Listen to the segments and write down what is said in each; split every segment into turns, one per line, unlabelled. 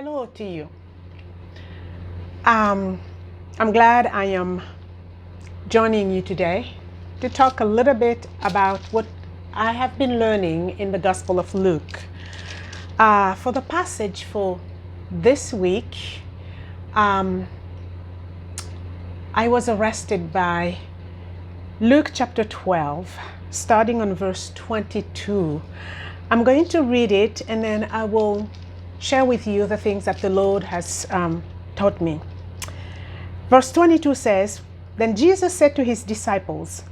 Hello to you. I'm glad I am joining you today to talk a little bit about what I have been learning in the Gospel of Luke. For the passage for this week, I was arrested by Luke chapter 12, starting on verse 22. I'm going to read it and then I will share with you the things that the Lord has taught me. Verse 22 says, "Then Jesus said to his disciples,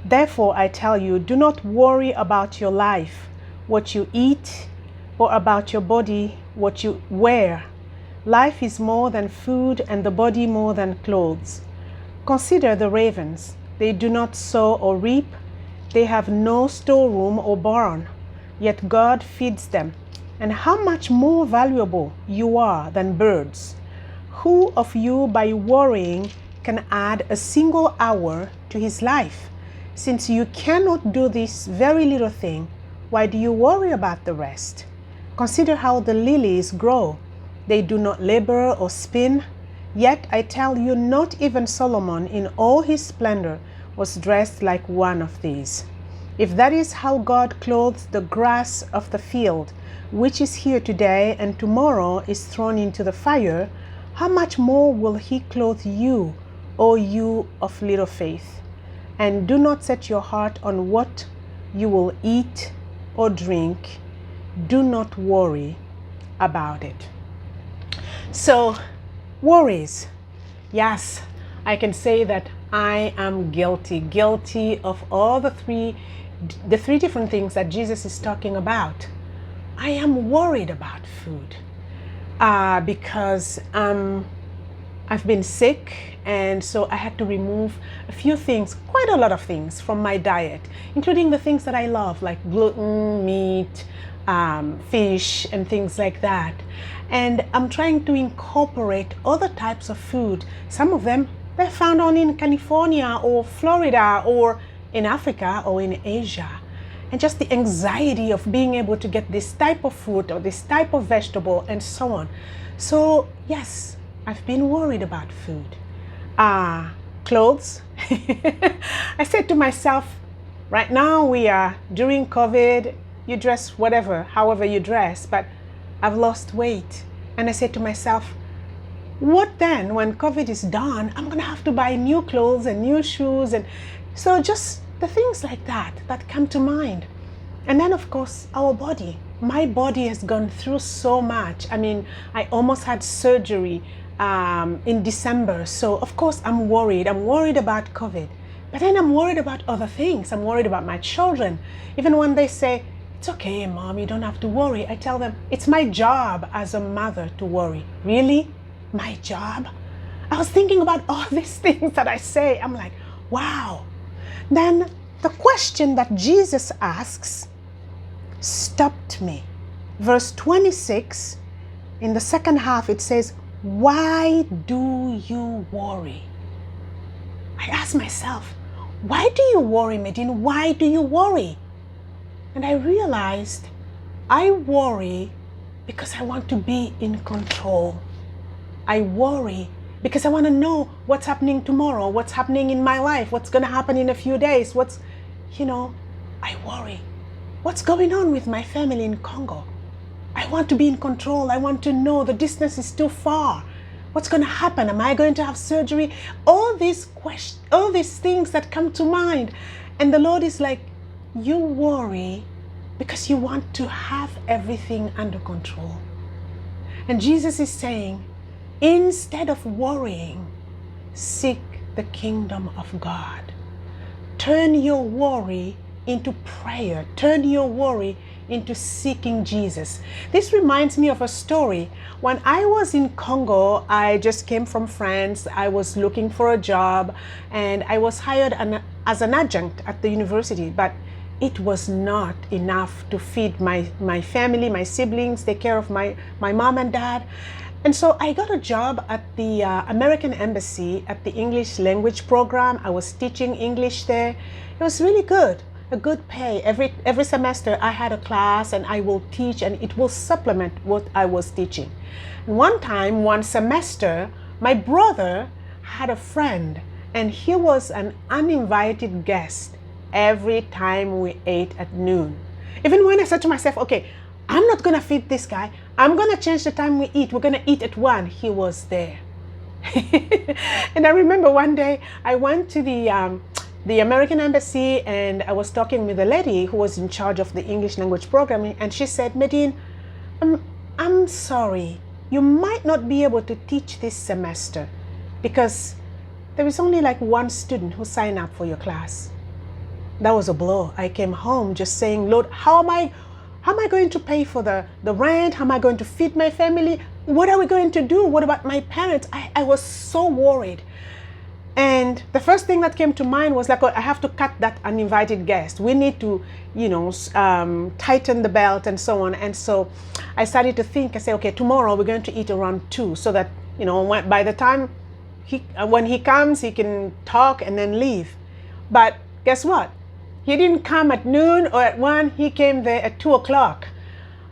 'Therefore I tell you, do not worry about your life, what you eat, or about your body, what you wear. Life is more than food and the body more than clothes. Consider the ravens. They do not sow or reap. They have no storeroom or barn, yet God feeds them. And how much more valuable you are than birds. Who of you by worrying can add a single hour to his life? Since you cannot do this very little thing, why do you worry about the rest? Consider how the lilies grow. They do not labor or spin. Yet I tell you, not even Solomon in all his splendor was dressed like one of these. If that is how God clothes the grass of the field, which is here today and tomorrow is thrown into the fire, how much more will he clothe you, O you of little faith? And do not set your heart on what you will eat or drink. Do not worry about it." So, worries. Yes, I can say that I am guilty of all the three different things that Jesus is talking about. I am worried about food because I've been sick, and so I had to remove a few things, quite a lot of things from my diet, including the things that I love, like gluten, meat, fish, and things like that. And I'm trying to incorporate other types of food. Some of them, they're found only in California or Florida or in Africa or in Asia. And just the anxiety of being able to get this type of fruit or this type of vegetable and so on. So yes, I've been worried about food. Clothes. I said to myself, right now we are during COVID, you dress whatever, however you dress, but I've lost weight. And I said to myself, what then when COVID is done? I'm gonna have to buy new clothes and new shoes. And so just the things like that come to mind. And then of course, our body. My body has gone through so much. I mean, I almost had surgery in December. So of course I'm worried. I'm worried about COVID. But then I'm worried about other things. I'm worried about my children. Even when they say, "It's okay, Mom, you don't have to worry," I tell them, it's my job as a mother to worry. Really? My job? I was thinking about all these things that I say. I'm like, wow. Then the question that Jesus asks stopped me. Verse 26, in the second half, it says, "Why do you worry?" I asked myself, why do you worry, Medine? Why do you worry? And I realized I worry because I want to be in control. I worry because I want to know what's happening tomorrow, what's happening in my life, what's going to happen in a few days, I worry. What's going on with my family in Congo? I want to be in control. I want to know the distance is too far. What's going to happen? Am I going to have surgery? All these questions, all these things that come to mind. And the Lord is like, you worry because you want to have everything under control. And Jesus is saying, instead of worrying, seek the kingdom of God. Turn your worry into prayer. Turn your worry into seeking Jesus. This reminds me of a story. When I was in Congo, I just came from France. I was looking for a job and I was hired as an adjunct at the university, but it was not enough to feed my family, my siblings, take care of my mom and dad. And so I got a job at the American Embassy at the English language program. I was teaching English there. It was really good. a good pay. Every semester I had a class and I will teach, and it will supplement what I was teaching. One time, one semester, my brother had a friend, and he was an uninvited guest every time we ate at noon. Even when I said to myself, okay, I'm not going to feed this guy. I'm going to change the time we eat. We're going to eat at 1. He was there. And I remember one day I went to the American Embassy, and I was talking with a lady who was in charge of the English language programming, and she said, Medine, I'm sorry, you might not be able to teach this semester because there is only like one student who signed up for your class. That was a blow. I came home just saying, Lord, how am I going to pay for the rent? How am I going to feed my family? What are we going to do? What about my parents? I was so worried. And the first thing that came to mind was like, oh, I have to cut that uninvited guest. We need to, tighten the belt and so on. And so I started to think, I said, okay, tomorrow we're going to eat around 2 so that, by the time when he comes, he can talk and then leave. But guess what? He didn't come at noon or at 1. He came there at 2 o'clock.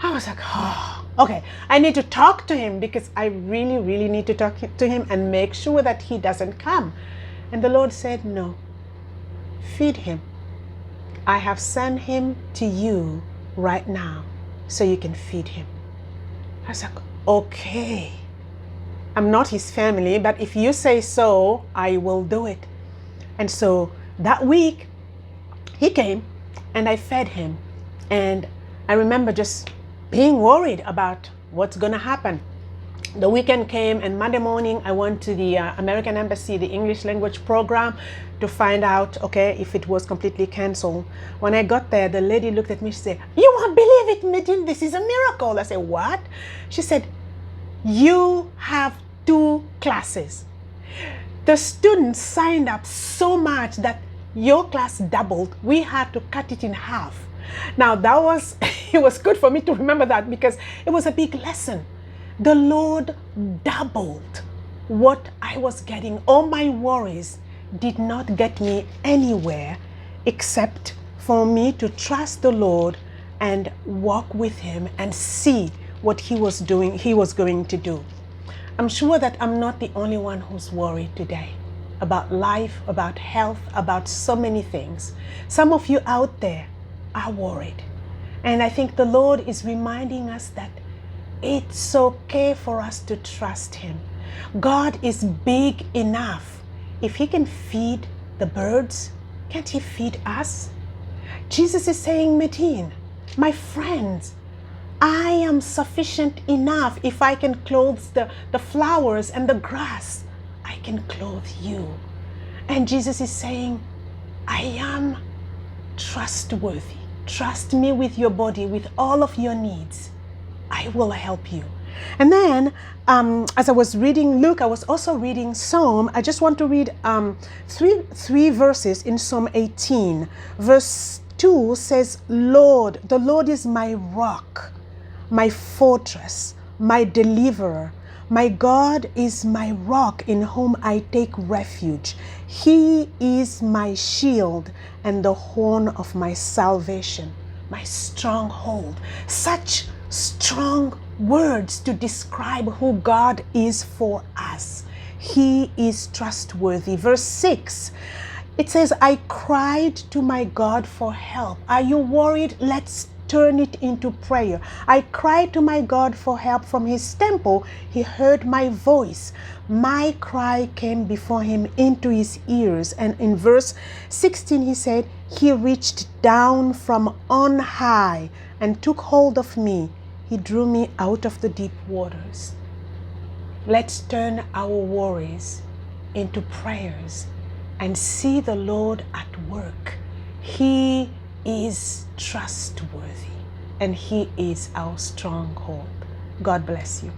I was like, oh, okay, I need to talk to him because I really, really need to talk to him and make sure that he doesn't come. And the Lord said, no, feed him. I have sent him to you right now so you can feed him. I was like, okay, I'm not his family, but if you say so, I will do it. And so that week, he came and I fed him. And I remember just being worried about what's going to happen. The weekend came, and Monday morning I went to the American Embassy, the English language program, to find out, okay, if it was completely canceled. When I got there, the lady looked at me, she said, you won't believe it, Medine, this is a miracle. I said, what? She said, you have 2 classes. The students signed up so much that your class doubled. We had to cut it in half. Now that was, it was good for me to remember that because it was a big lesson. The Lord doubled what I was getting. All my worries did not get me anywhere except for me to trust the Lord and walk with him and see what he was doing, he was going to do. I'm sure that I'm not the only one who's worried today about life, about health, about so many things. Some of you out there are worried. And I think the Lord is reminding us that it's okay for us to trust him. God is big enough. If he can feed the birds, can't he feed us? Jesus is saying, Medine, my friends, I am sufficient enough. If I can clothe the flowers and the grass, I can clothe you. And Jesus is saying, I am trustworthy. Trust me with your body, with all of your needs. I will help you. And then, as I was reading Luke, I was also reading Psalm. I just want to read three verses in Psalm 18. Verse 2 says, Lord, the Lord is my rock, my fortress, my deliverer. My God is my rock in whom I take refuge. He is my shield and the horn of my salvation, my stronghold. Such strong words to describe who God is for us. He is trustworthy. Verse 6, it says, I cried to my God for help. Are you worried? Let's turn it into prayer. I cried to my God for help from his temple. He heard my voice. My cry came before him into his ears. And in verse 16, he said, he reached down from on high and took hold of me. He drew me out of the deep waters. Let's turn our worries into prayers and see the Lord at work. He is trustworthy and he is our stronghold. God bless you.